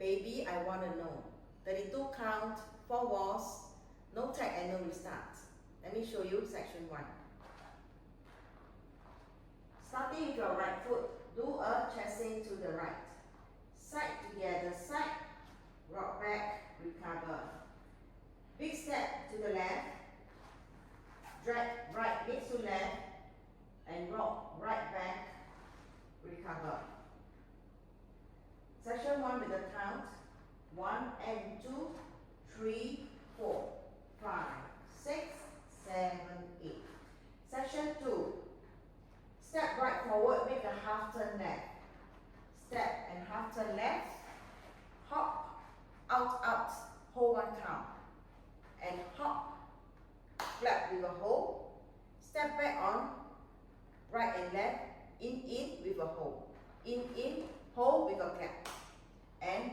baby, I want to know. 32 count, 4 walls, no tag and no restart. Let me show you section 1. Starting with your right foot, do a chasing to the right. Side together, side, rock back, recover. Big step to the left, drag right mid to left, and rock right back, recover. Section 1 with the count, 1 and 2, 3, 4, 5, 6, 7, 8. Section 2, step right forward, make a half turn left. Step and half turn left, hop, out, hold 1 count. And hop, clap with a hold. Step back on, right and left, in with a hold. In, hold with a clap. And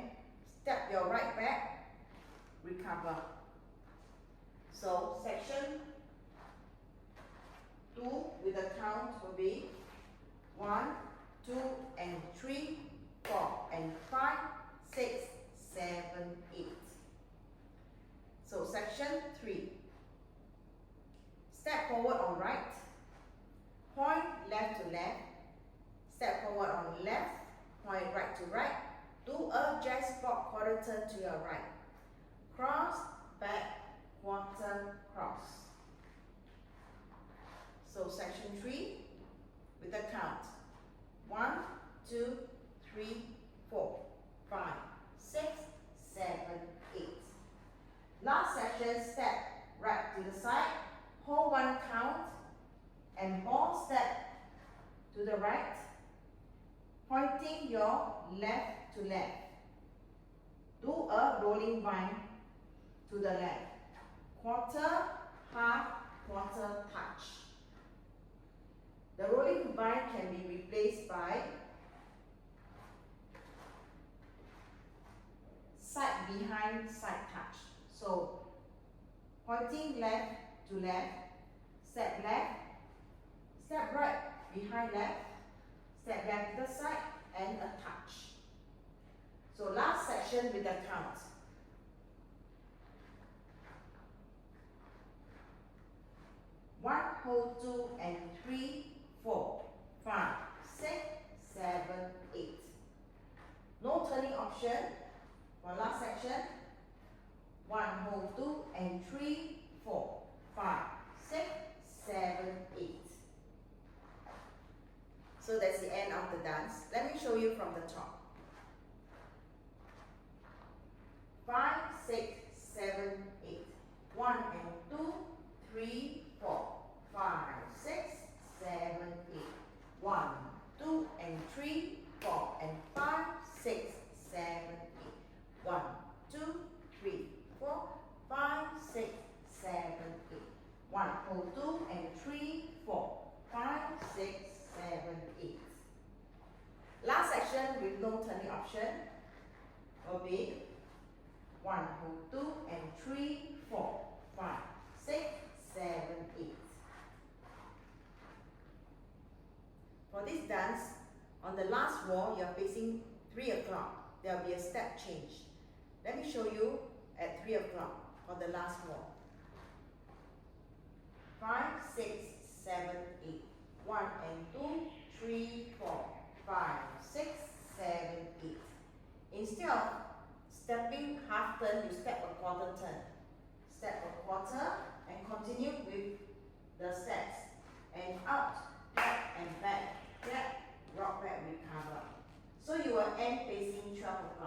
step your right back, recover. So section 2 with the count will be 1, 2 and 3, 4 and 5, 6, 7, 8. So section 3. Step forward on right, point left to left, step forward on left, point right to right, do a jazz spot quarter turn to your right. Cross, back, quarter, cross. So section 3 with the count. 1, 2, 3, 4, 5, 6, 7, 8. Last section, step right to the side, hold 1 count, and ball step to the right, pointing your left to left. Do a rolling vine to the left. Quarter, half, quarter, touch. The rolling vine can be replaced by side behind, side touch. So, pointing left to left, step right behind left, step left to the side, and a touch. So last section with the count. 1, hold 2 and 3, 4, 5, 6, 7, 8. No turning option for last section. 1, hold 2 and 3, 4, 5, 6, 7, 8. So that's the end of the dance. Let me show you from the top. 5, 6, 7, 8. 1 and 2, 3, 4, 5, 6, 7, 8. 1, 2 and 3, 4 and 5, 6, 7, 8. 1, 2, 3, 4, 5, 6, 7, 8. 1, hold 2 and 3, 4, 5, 6, 7, 8. Last section with no turning option will be 1, hold 2 and 3, 4, 5, 6, 7, 8. For this dance, on the last wall, you are facing 3 o'clock. There will be a step change. Let me show you at 3 o'clock for the last wall. 5, 6, 7, 8. 1 and 2, 3, 4, 5, 6, 7, 8. Instead of stepping half turn, you step a quarter turn. Step a quarter and continue with the steps. And out, back and back, clap, rock back, recover. So you will end facing 12 o'clock.